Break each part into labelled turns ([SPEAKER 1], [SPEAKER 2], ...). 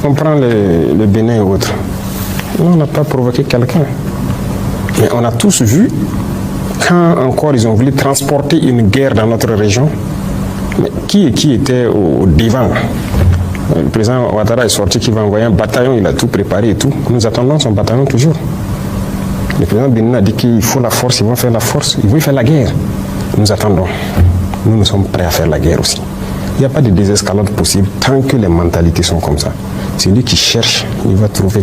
[SPEAKER 1] On prend le Bénin et autres. On n'a pas provoqué quelqu'un. Mais on a tous vu, quand encore ils ont voulu transporter une guerre dans notre région, mais qui était au devant? Le président Ouattara est sorti qu'il va envoyer un bataillon, il a tout préparé et tout. Nous attendons son bataillon toujours. Le président Bénin a dit qu'il faut la force, ils vont faire la force, ils vont faire la guerre. Nous attendons. Nous sommes prêts à faire la guerre aussi. Il n'y a pas de désescalade possible tant que les mentalités sont comme ça. Celui qui cherche, il va trouver.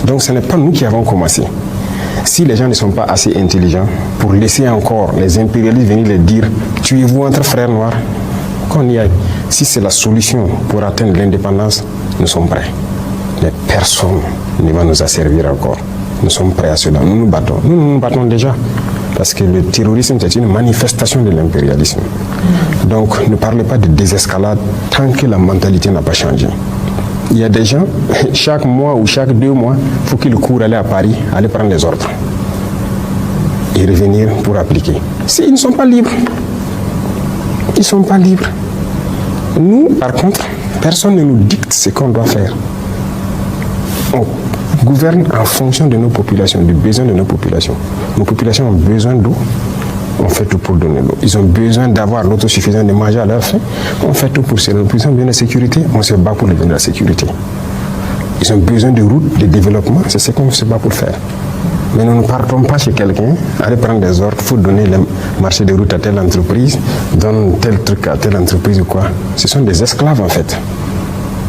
[SPEAKER 1] Donc ce n'est pas nous qui avons commencé. Si les gens ne sont pas assez intelligents pour laisser encore les impérialistes venir les dire « tuez-vous entre frères noirs », qu'on y aille. Si c'est la solution pour atteindre l'indépendance, nous sommes prêts. Mais personne ne va nous asservir encore. Nous sommes prêts à cela. Nous nous battons. Nous nous battons déjà. Parce que le terrorisme, c'est une manifestation de l'impérialisme. Donc, ne parlez pas de désescalade tant que la mentalité n'a pas changé. Il y a des gens, chaque mois ou chaque 2 mois, il faut qu'ils courent aller à Paris, aller prendre les ordres. Et revenir pour appliquer. Ils ne sont pas libres. Ils ne sont pas libres. Nous, par contre, personne ne nous dicte ce qu'on doit faire. On gouverne en fonction de nos populations, du besoin de nos populations. Nos populations ont besoin d'eau, on fait tout pour donner l'eau. Ils ont besoin d'avoir l'autosuffisance de manger à leur faim, on fait tout pour cela. Ils ont besoin de la sécurité, on se bat pour leur donner la sécurité. Ils ont besoin de routes, de développement, c'est ce qu'on se bat pour faire. Mais nous ne partons pas chez quelqu'un, aller prendre des ordres, il faut donner le marché de route à telle entreprise, donne tel truc à telle entreprise ou quoi. Ce sont des esclaves en fait.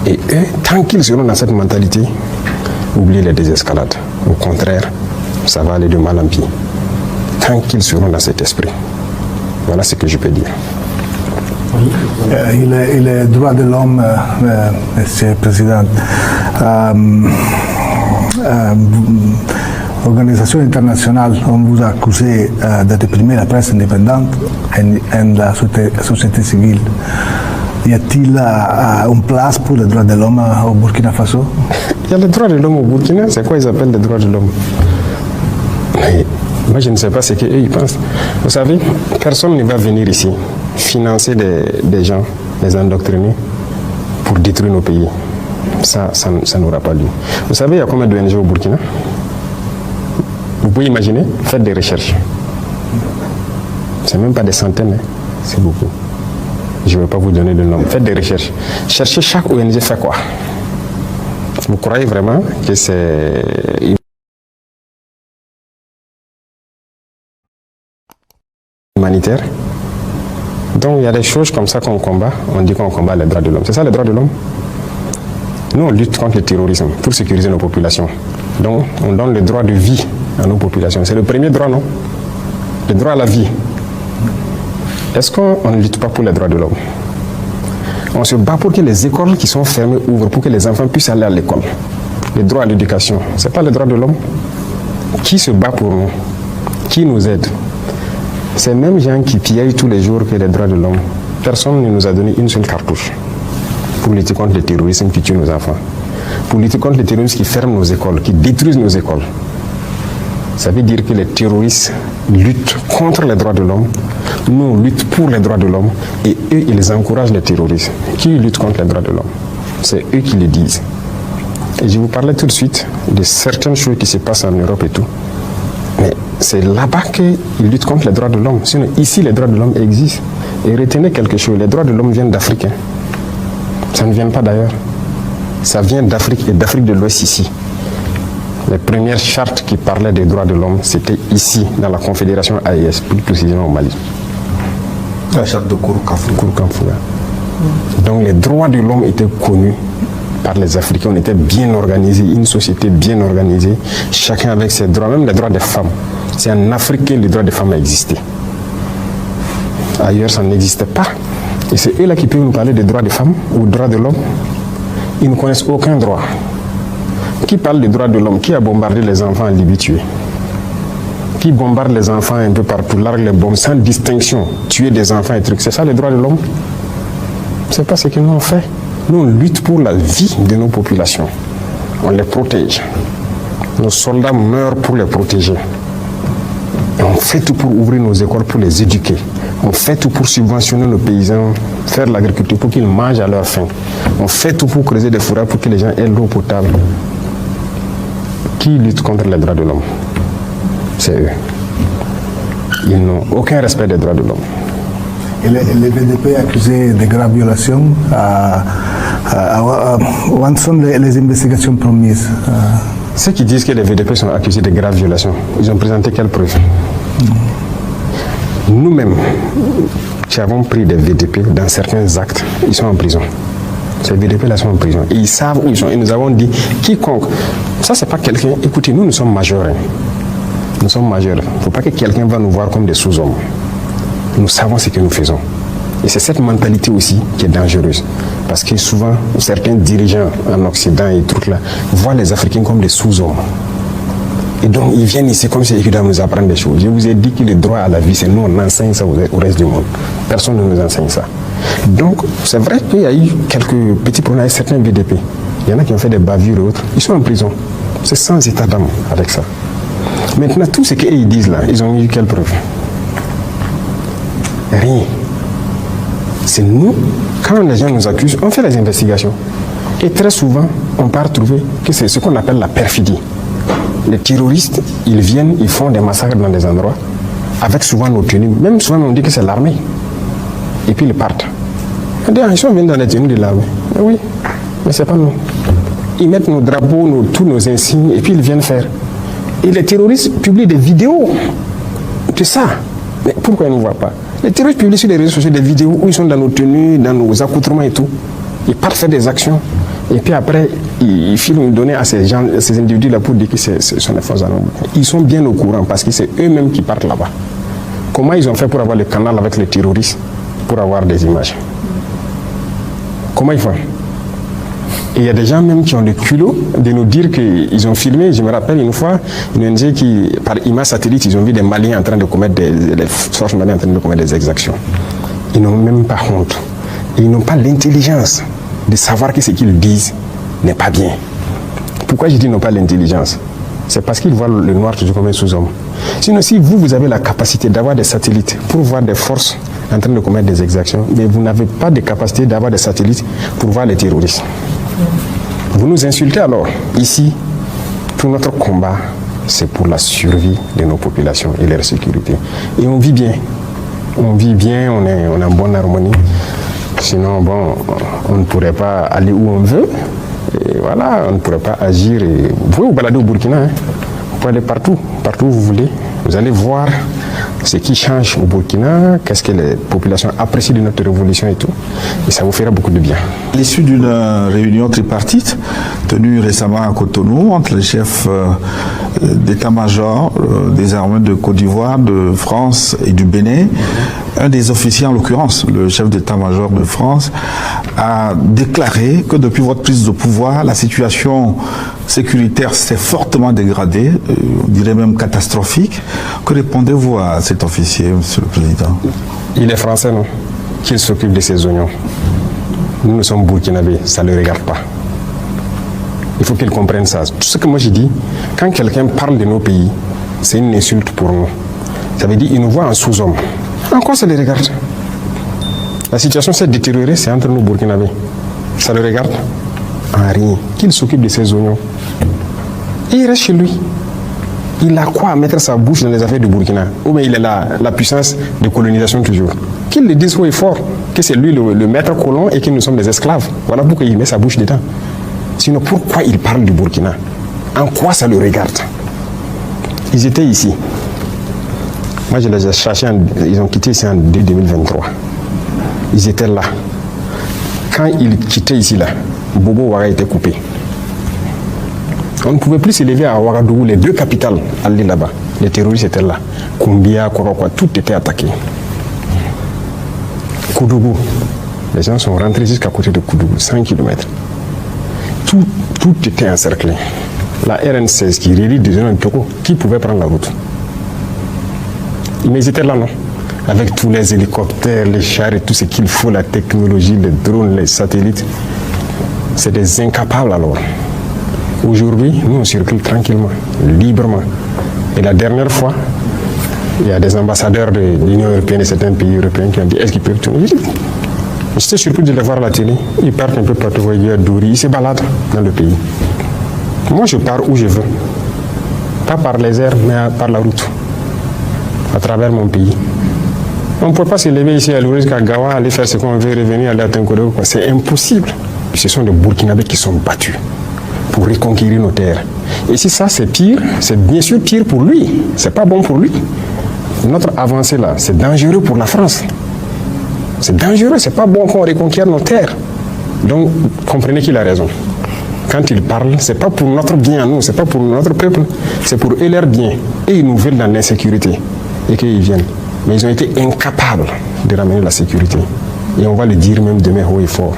[SPEAKER 1] Et eux, tant qu'ils seront dans cette mentalité, oubliez les désescalades. Au contraire, ça va aller de mal en pis. Tant qu'ils seront dans cet esprit. Voilà ce que je peux dire.
[SPEAKER 2] Les droits de l'homme, Monsieur le Président, l'organisation internationale, on vous a accusé de réprimer la presse indépendante et la société civile. Y a-t-il une place pour les droits de l'homme au Burkina Faso?
[SPEAKER 1] Il y a les droits de l'homme au Burkina, c'est quoi ils appellent les droits de l'homme? Moi, je ne sais pas ce qu'eux ils pensent. Vous savez, personne ne va venir ici financer des gens, les endoctriner pour détruire nos pays. Ça n'aura pas lieu. Vous savez, il y a combien d'ONG au Burkina? Vous pouvez imaginer, faites des recherches. C'est même pas des centaines, hein. C'est beaucoup. Je ne vais pas vous donner de nom. Faites des recherches. Cherchez chaque ONG fait quoi. Vous croyez vraiment que c'est humanitaire? Donc il y a des choses comme ça qu'on combat. On dit qu'on combat les droits de l'homme. C'est ça les droits de l'homme? Nous on lutte contre le terrorisme pour sécuriser nos populations. Donc on donne le droit de vie à nos populations. C'est le premier droit, non? Le droit à la vie. Est-ce qu'on ne lutte pas pour les droits de l'homme? On se bat pour que les écoles qui sont fermées ouvrent, pour que les enfants puissent aller à l'école. Le droit à l'éducation, ce n'est pas le droit de l'homme? Qui se bat pour nous? Qui nous aide? Ces mêmes gens qui pillent tous les jours que les droits de l'homme, personne ne nous a donné une seule cartouche pour lutter contre le terrorisme qui tue nos enfants, pour lutter contre les terroristes qui ferment nos écoles, qui détruisent nos écoles. Ça veut dire que les terroristes luttent contre les droits de l'homme, nous on lutte pour les droits de l'homme, et eux ils encouragent les terroristes. Qui lutte contre les droits de l'homme? C'est eux qui le disent. Et je vous parlais tout de suite de certaines choses qui se passent en Europe et tout. Mais c'est là-bas qu'ils luttent contre les droits de l'homme. Sinon, ici, les droits de l'homme existent. Et retenez quelque chose, les droits de l'homme viennent d'Afrique. Hein. Ça ne vient pas d'ailleurs. Ça vient d'Afrique et d'Afrique de l'Ouest ici. Les premières chartes qui parlaient des droits de l'homme, c'était ici, dans la Confédération AES, plus précisément au Mali.
[SPEAKER 3] La charte de
[SPEAKER 1] Kouroukanfouga. Donc les droits de l'homme étaient connus par les Africains, on était bien organisés, une société bien organisée, chacun avec ses droits, même les droits des femmes. C'est en Afrique que les droits des femmes existaient. Ailleurs, ça n'existait pas. Et c'est eux là qui peuvent nous parler des droits des femmes ou des droits de l'homme. Ils ne connaissent aucun droit. Qui parle des droits de l'homme? Qui a bombardé les enfants en Libye tués? Qui bombarde les enfants un peu partout, largue les bombes sans distinction, tuer des enfants et trucs? C'est ça les droits de l'homme? C'est pas ce que nous on fait. Nous on lutte pour la vie de nos populations. On les protège. Nos soldats meurent pour les protéger. On fait tout pour ouvrir nos écoles, pour les éduquer. On fait tout pour subventionner nos paysans, faire l'agriculture pour qu'ils mangent à leur faim. On fait tout pour creuser des fourrages pour que les gens aient l'eau potable. Qui lutte contre les droits de l'homme? C'est eux. Ils n'ont aucun respect des droits de l'homme.
[SPEAKER 2] Et les VDP accusés de graves violations, où sont les investigations promises?
[SPEAKER 1] Ceux qui disent que les VDP sont accusés de graves violations, ils ont présenté quelles preuves? Nous-mêmes, qui avons pris des VDP dans certains actes, ils sont en prison. Ces VDP-là sont en prison. Et ils savent où ils sont. Et nous avons dit, quiconque, ça c'est pas quelqu'un, écoutez, nous sommes majeurs. Hein. Nous sommes majeurs. Il ne faut pas que quelqu'un va nous voir comme des sous-hommes. Nous savons ce que nous faisons. Et c'est cette mentalité aussi qui est dangereuse. Parce que souvent, certains dirigeants en Occident et trucs là, voient les Africains comme des sous-hommes. Et donc, ils viennent ici comme si ils doivent nous apprendre des choses. Je vous ai dit que le droit à la vie, c'est nous, on enseigne ça au reste du monde. Personne ne nous enseigne ça. Donc, c'est vrai qu'il y a eu quelques petits problèmes avec certains VDP. Il y en a qui ont fait des bavures et autres. Ils sont en prison. C'est sans état d'âme avec ça. Maintenant, tout ce qu'ils disent là, ils ont eu quelle preuve? Rien. C'est nous, quand les gens nous accusent, on fait les investigations. Et très souvent, on part trouver que c'est ce qu'on appelle la perfidie. Les terroristes, ils viennent, ils font des massacres dans des endroits, avec souvent nos tenues. Même souvent, on dit que c'est l'armée. Et puis ils partent. Ils sont venus dans les tenues de l'armée. Mais oui, mais c'est pas nous. Ils mettent nos drapeaux, tous nos insignes, et puis ils viennent faire. Et les terroristes publient des vidéos de ça. Mais pourquoi ils ne nous voient pas? Les terroristes publient sur les réseaux sociaux des vidéos où ils sont dans nos tenues, dans nos accoutrements et tout. Ils partent faire des actions. Et puis après, ils filment une donnée à ces gens, à ces individus-là pour dire que ce sont des forces armées. Ils sont bien au courant parce que c'est eux-mêmes qui partent là-bas. Comment ils ont fait pour avoir le canal avec les terroristes, pour avoir des images? Comment ils font? Et il y a des gens même qui ont le culot de nous dire qu'ils ont filmé. Je me rappelle une fois, une ONG qui, par image satellite, ils ont vu des Maliens en train de commettre les forces maliennes en train de commettre des exactions. Ils n'ont même pas honte. Et ils n'ont pas l'intelligence de savoir que ce qu'ils disent n'est pas bien. Pourquoi je dis qu'ils n'ont pas l'intelligence? C'est parce qu'ils voient le noir toujours comme un sous-homme. Sinon, si vous avez la capacité d'avoir des satellites pour voir des forces en train de commettre des exactions, mais vous n'avez pas de capacité d'avoir des satellites pour voir les terroristes. Vous nous insultez alors. Ici, tout notre combat, c'est pour la survie de nos populations et leur sécurité. Et on vit bien. On vit bien, on est en bonne harmonie. Sinon, bon, on ne pourrait pas aller où on veut. Et voilà, on ne pourrait pas agir. Et vous pouvez vous balader au Burkina. Hein. Vous pouvez aller partout où vous voulez. Vous allez voir ce qui change au Burkina, qu'est-ce que les populations apprécient de notre révolution et tout. Et ça vous fera beaucoup de bien.
[SPEAKER 3] À l'issue d'une réunion tripartite tenue récemment à Cotonou entre les chefs d'état-major des armées de Côte d'Ivoire, de France et du Bénin, un des officiers, en l'occurrence le chef d'état-major de France, a déclaré que depuis votre prise de pouvoir, la situation sécuritaire s'est fortement dégradée, on dirait même catastrophique. Que répondez-vous à cet officier, Monsieur le Président?
[SPEAKER 1] Il est français, non? Qu'il s'occupe de ses oignons. Nous sommes burkinabés, ça ne le regarde pas. Il faut qu'il comprenne ça. Tout ce que moi j'ai dit, quand quelqu'un parle de nos pays, c'est une insulte pour nous. Ça veut dire qu'il nous voit en sous-homme. En quoi ça le regarde? La situation s'est détériorée, c'est entre nous burkinabés. Ça le regarde? En rien. Qu'il s'occupe de ses oignons. Et il reste chez lui. Il a quoi à mettre sa bouche dans les affaires du Burkina? Ou bien il a la puissance de colonisation toujours. Qu'il le dise haut et fort, que c'est lui le maître colon et que nous sommes des esclaves. Voilà pourquoi il met sa bouche dedans. Sinon, pourquoi il parle du Burkina? En quoi ça le regarde? Ils étaient ici. Moi, je les ai cherchés, ils ont quitté ici en 2023. Ils étaient là. Quand ils quittaient ici, là, Bobo Ouaga était coupé. On ne pouvait plus s'élever à Ouagadougou, les deux capitales, aller là-bas. Les terroristes étaient là. Koumbia, Korokwa, tout était attaqué. Koudougou, les gens sont rentrés jusqu'à côté de Koudougou, 100 km. Tout était encerclé. La RN16 qui relie des zones de Toko, qui pouvait prendre la route? Mais ils étaient là, non? Avec tous les hélicoptères, les chars et tout ce qu'il faut, la technologie, les drones, les satellites. C'est des incapables alors. Aujourd'hui, nous on circule tranquillement, librement. Et la dernière fois, Il y a des ambassadeurs de l'Union européenne et certains pays européens qui ont dit est-ce qu'ils peuvent tourner? J'étais surpris de les voir à la télé. Ils partent un peu partout, à Douri, ils se baladent dans le pays. Moi, je pars où je veux. Pas par les airs, mais par la route. À travers mon pays. On ne peut pas se lever ici à Louris, qu'à Gawa, aller faire ce qu'on veut, revenir à Tinkodo. C'est impossible. Ce sont des Burkinabés qui sont battus pour reconquérir nos terres. Et si ça, c'est pire, c'est bien sûr pire pour lui. C'est pas bon pour lui. Notre avancée là, c'est dangereux pour la France. C'est dangereux, c'est pas bon qu'on reconquiert nos terres. Donc, comprenez qu'il a raison. Quand ils parlent, c'est pas pour notre bien à nous, c'est pas pour notre peuple, c'est pour eux leur bien. Et ils nous veulent dans l'insécurité. Et qu'ils viennent. Mais ils ont été incapables de ramener la sécurité. Et on va le dire même demain haut et fort.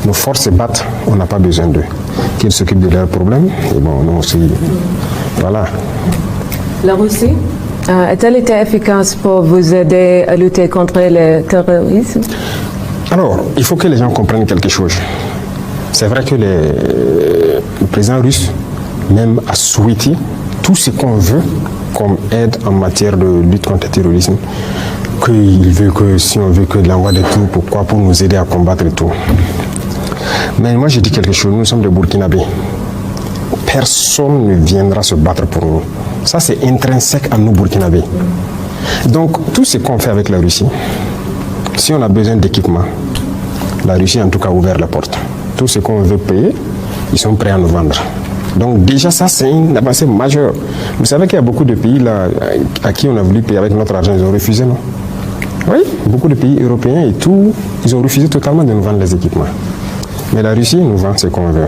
[SPEAKER 1] Nos forces se battent, on n'a pas besoin d'eux. Qu'ils s'occupent de leurs problèmes, et bon, nous aussi. Voilà.
[SPEAKER 4] La Russie a-t-elle été efficace pour vous aider à lutter contre le terrorisme?
[SPEAKER 1] Alors, il faut que les gens comprennent quelque chose. C'est vrai que le président russe même a souhaité tout ce qu'on veut comme aide en matière de lutte contre le terrorisme. Qu'il veut que, si on veut que de l'envoi de tout, pourquoi? Pour nous aider à combattre et tout. Mais moi, je dis quelque chose, nous sommes des Burkinabés. Personne ne viendra se battre pour nous. Ça, c'est intrinsèque à nous, Burkinabés. Donc, tout ce qu'on fait avec la Russie, si on a besoin d'équipement, la Russie, en tout cas, a ouvert la porte. Tout ce qu'on veut payer, ils sont prêts à nous vendre. Donc, déjà, ça, c'est une avancée majeure. Vous savez qu'il y a beaucoup de pays là, à qui on a voulu payer avec notre argent, ils ont refusé, non? Oui, beaucoup de pays européens et tout, ils ont refusé totalement de nous vendre les équipements. Mais la Russie nous vend ce qu'on veut.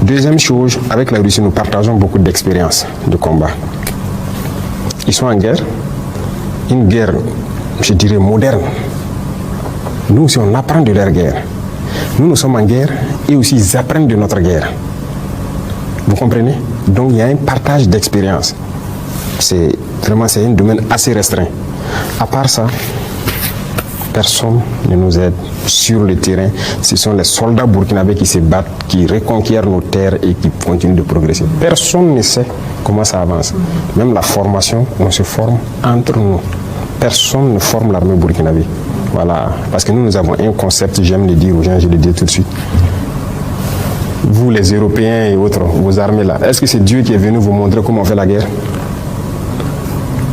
[SPEAKER 1] Deuxième chose, avec la Russie, nous partageons beaucoup d'expérience de combat. Ils sont en guerre, une guerre, je dirais, moderne. Nous aussi, on apprend de leur guerre. Nous sommes en guerre et aussi ils apprennent de notre guerre. Vous comprenez? Donc, il y a un partage d'expérience. C'est un domaine assez restreint. À part ça, personne ne nous aide sur le terrain. Ce sont les soldats burkinabés qui se battent, qui reconquièrent nos terres et qui continuent de progresser. Personne ne sait comment ça avance. Même la formation, on se forme entre nous. Personne ne forme l'armée burkinabé. Voilà. Parce que nous avons un concept, j'aime le dire aux gens, je le dis tout de suite. Vous, les Européens et autres, vos armées là, est-ce que c'est Dieu qui est venu vous montrer comment on fait la guerre?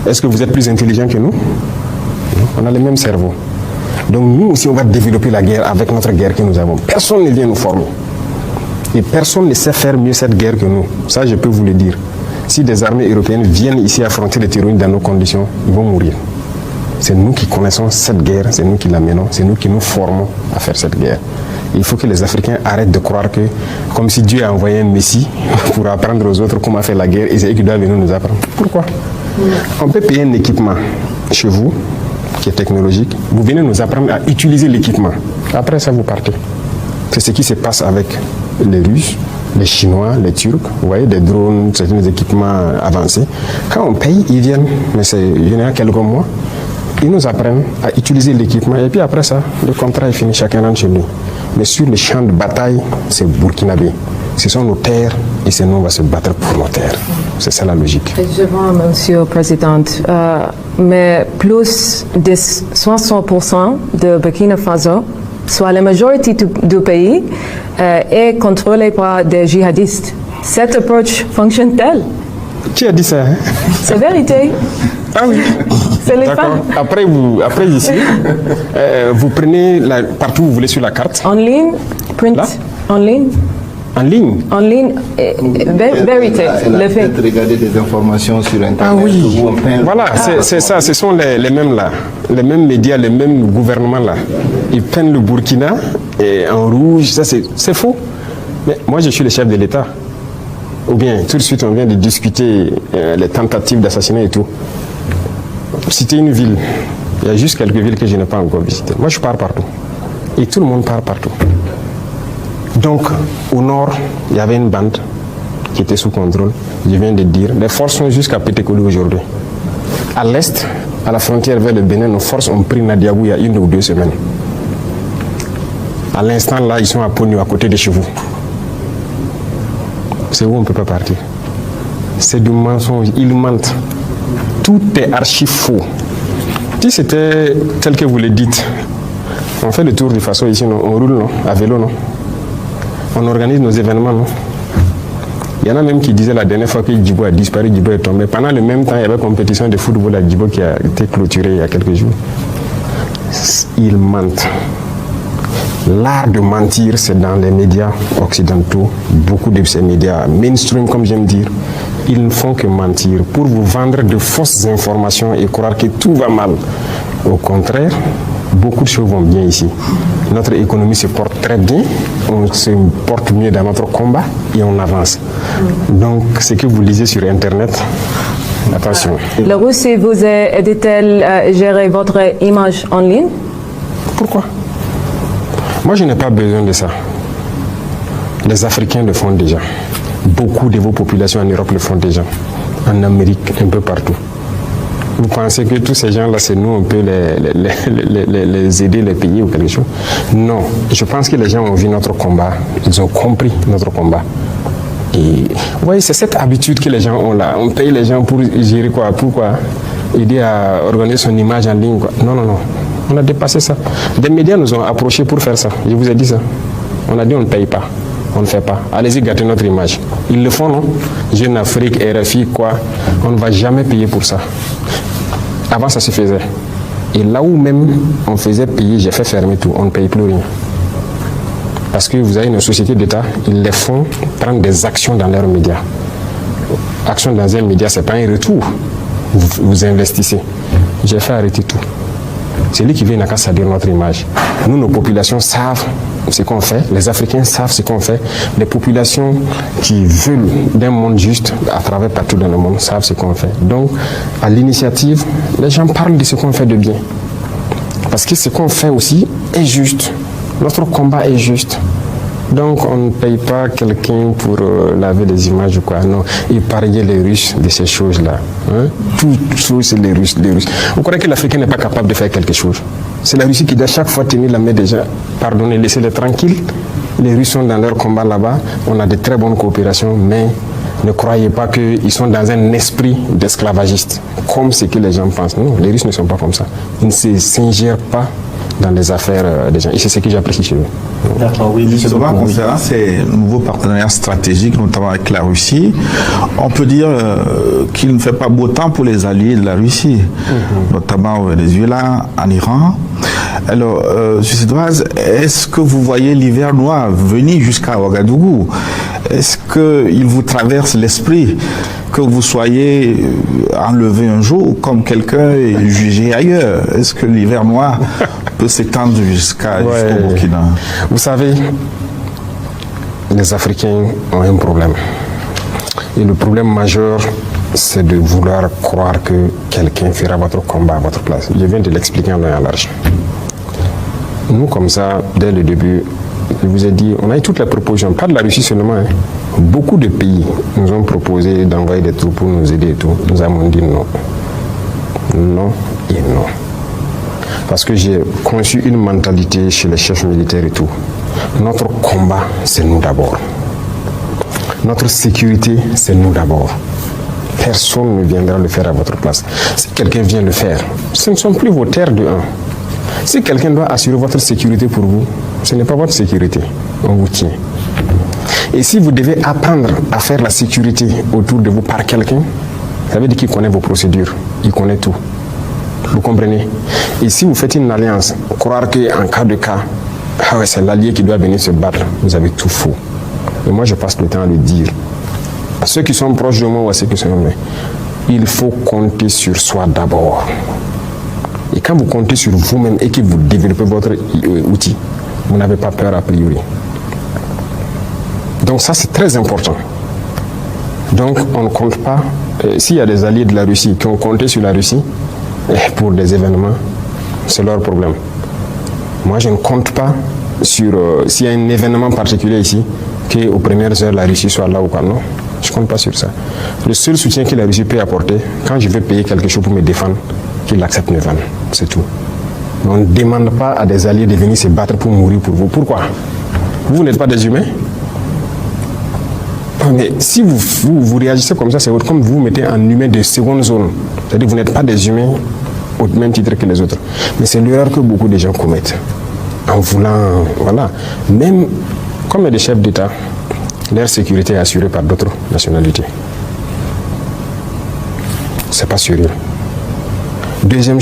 [SPEAKER 1] Est-ce que vous êtes plus intelligents que nous? On a le même cerveau. Donc nous aussi, on va développer la guerre avec notre guerre que nous avons. Personne ne vient nous former. Et personne ne sait faire mieux cette guerre que nous. Ça, je peux vous le dire. Si des armées européennes viennent ici affronter les terroristes dans nos conditions, ils vont mourir. C'est nous qui connaissons cette guerre, c'est nous qui la menons, c'est nous qui nous formons à faire cette guerre. Il faut que les Africains arrêtent de croire que, comme si Dieu a envoyé un Messie pour apprendre aux autres comment faire la guerre, et c'est eux qui doivent venir nous apprendre. Pourquoi? On peut payer un équipement chez vous, qui est technologique, vous venez nous apprendre à utiliser l'équipement. Après ça, vous partez. C'est ce qui se passe avec les Russes, les Chinois, les Turcs, vous voyez, des drones, certains équipements avancés. Quand on paye, ils viennent, mais c'est généralement quelques mois, ils nous apprennent à utiliser l'équipement, et puis après ça, le contrat est fini, chacun rentre chez lui. Mais sur le champ de bataille, c'est burkinabé. Ce sont nos terres, et c'est nous, on va se battre pour nos terres. C'est ça la logique.
[SPEAKER 4] Je vois, Monsieur le Président, mais plus de 60% de Burkina Faso, soit la majorité du pays, est contrôlée par des djihadistes. Cette approche fonctionne-t-elle?
[SPEAKER 1] Qui a dit ça? Hein?
[SPEAKER 4] C'est vérité.
[SPEAKER 1] Ah oui.
[SPEAKER 4] C'est les femmes.
[SPEAKER 1] Après ici, vous prenez partout où vous voulez sur la carte.
[SPEAKER 4] En ligne, print,
[SPEAKER 1] là?
[SPEAKER 4] en ligne.
[SPEAKER 1] En ligne.
[SPEAKER 4] En ligne, vérité.
[SPEAKER 5] Le fait de regarder des informations sur Internet.
[SPEAKER 1] Ah oui. Voilà, c'est ça. Ce sont les mêmes là, les mêmes médias, les mêmes gouvernements là. Ils peignent le Burkina et en rouge. Ça c'est faux. Mais moi je suis le chef de l'État. Ou bien tout de suite on vient de discuter les tentatives d'assassinat et tout. Citer une ville. Il y a juste quelques villes que je n'ai pas encore visitées. Moi je pars partout. Et tout le monde part partout. Donc, au nord, il y avait une bande qui était sous contrôle, je viens de dire. Les forces sont jusqu'à Pétékouli aujourd'hui. À l'est, à la frontière vers le Bénin, nos forces ont pris Nadiabou il y a 1 ou 2 semaines. À l'instant, là, ils sont à Pognou, à côté de chez vous. C'est où on ne peut pas partir. C'est du mensonge, ils mentent. Tout est archi faux. Si c'était tel que vous le dites, on fait le tour du Faso ici, non? On roule, non? À vélo, non? On organise nos événements, non? Il y en a même qui disaient la dernière fois que Djibo a disparu, Djibo est tombé. Pendant le même temps, il y avait une compétition de football à Djibo qui a été clôturée il y a quelques jours. Ils mentent. L'art de mentir, c'est dans les médias occidentaux. Beaucoup de ces médias mainstream, comme j'aime dire, ils ne font que mentir pour vous vendre de fausses informations et croire que tout va mal. Au contraire, beaucoup de choses vont bien ici. Notre économie se porte très bien, on se porte mieux dans notre combat et on avance. Donc, ce que vous lisez sur Internet, attention.
[SPEAKER 4] La Russie vous aide-t-elle à gérer votre image en ligne?
[SPEAKER 1] Pourquoi? Moi, je n'ai pas besoin de ça. Les Africains le font déjà. Beaucoup de vos populations en Europe le font déjà. En Amérique, un peu partout. Vous pensez que tous ces gens-là, c'est nous, on peut les aider, les payer ou quelque chose? Non. Je pense que les gens ont vu notre combat. Ils ont compris notre combat. Et vous voyez, c'est cette habitude que les gens ont là. On paye les gens pour gérer quoi? Pourquoi? Aider à organiser son image en ligne, quoi. Non, non, non. On a dépassé ça. Des médias nous ont approchés pour faire ça. Je vous ai dit ça. On a dit on ne paye pas. On ne fait pas. Allez-y gâter notre image. Ils le font, non? Jeune Afrique, RFI, quoi. On ne va jamais payer pour ça. Avant, ça se faisait. Et là où même on faisait payer, j'ai fait fermer tout. On ne paye plus rien. Parce que vous avez une société d'État, ils les font prendre des actions dans leurs médias. Action dans un média, ce n'est pas un retour. Vous investissez. J'ai fait arrêter tout. C'est lui qui vient à salir notre image. Nous, nos populations savent ce qu'on fait. Les Africains savent ce qu'on fait. Les populations qui veulent d'un monde juste à travers partout dans le monde savent ce qu'on fait. Donc, à l'initiative, les gens parlent de ce qu'on fait de bien. Parce que ce qu'on fait aussi est juste. Notre combat est juste. Donc, on ne paye pas quelqu'un pour laver des images ou quoi. Non, épargner les Russes de ces choses-là. Hein? Toutes choses, c'est les Russes, les Russes. Vous croyez que l'Africain n'est pas capable de faire quelque chose? C'est la Russie qui doit chaque fois tenir la main des gens. Pardonnez, laissez-les tranquilles. Les Russes sont dans leur combat là-bas. On a de très bonnes coopérations, mais ne croyez pas qu'ils sont dans un esprit d'esclavagiste, comme ce que les gens pensent. Non, les Russes ne sont pas comme ça. Ils ne s'ingèrent pas dans les affaires des gens. Et c'est ce que j'apprécie chez eux.
[SPEAKER 3] D'accord, oui. Souvent, concernant ces nouveaux partenariats stratégiques, notamment avec la Russie, on peut dire qu'il ne fait pas beau temps pour les alliés de la Russie, notamment au Venezuela, en Iran. Alors, sur cette base, est-ce que vous voyez l'hiver noir venir jusqu'à Ouagadougou? Est-ce qu'il vous traverse l'esprit que vous soyez enlevé un jour comme quelqu'un est jugé ailleurs? Est-ce que l'hiver noir peut s'étendre jusqu'au Burkina?
[SPEAKER 1] Vous savez, les Africains ont un problème. Et le problème majeur, c'est de vouloir croire que quelqu'un fera votre combat à votre place. Je viens de l'expliquer en long et en large. Nous, comme ça, dès le début, je vous ai dit, on a eu toutes les propositions, pas de la Russie seulement. Hein. Beaucoup de pays nous ont proposé d'envoyer des troupes pour nous aider et tout. Nous avons dit non. Non et non. Parce que j'ai conçu une mentalité chez les chefs militaires et tout. Notre combat, c'est nous d'abord. Notre sécurité, c'est nous d'abord. Personne ne viendra le faire à votre place. Si quelqu'un vient le faire, ce ne sont plus vos terres de 1. Si quelqu'un doit assurer votre sécurité pour vous, ce n'est pas votre sécurité, on vous tient. Et si vous devez apprendre à faire la sécurité autour de vous par quelqu'un, ça veut dire qu'il connaît vos procédures, il connaît tout. Vous comprenez? Et si vous faites une alliance, croire qu'en cas de cas, ah ouais, c'est l'allié qui doit venir se battre, vous avez tout faux. Et moi, je passe le temps à le dire. À ceux qui sont proches de moi ou à ceux qui sont loin, il faut compter sur soi d'abord. Et quand vous comptez sur vous-même et que vous développez votre outil, vous n'avez pas peur a priori. Donc ça, c'est très important. Donc on ne compte pas. S'il y a des alliés de la Russie qui ont compté sur la Russie pour des événements, c'est leur problème. Moi, je ne compte pas sur s'il y a un événement particulier ici, qu'aux premières heures, la Russie soit là ou pas. Non, je ne compte pas sur ça. Le seul soutien que la Russie peut apporter, quand je vais payer quelque chose pour me défendre, qu'il accepte mes vannes. C'est tout. On ne demande pas à des alliés de venir se battre pour mourir pour vous. Pourquoi? Vous n'êtes pas des humains? Mais si vous réagissez comme ça, c'est comme vous mettez en humain de seconde zone. C'est-à-dire que vous n'êtes pas des humains au même titre que les autres. Mais c'est l'erreur que beaucoup de gens commettent. En voulant, voilà. Même comme il y a des chefs d'État, leur sécurité est assurée par d'autres nationalités. C'est pas sérieux. Deuxième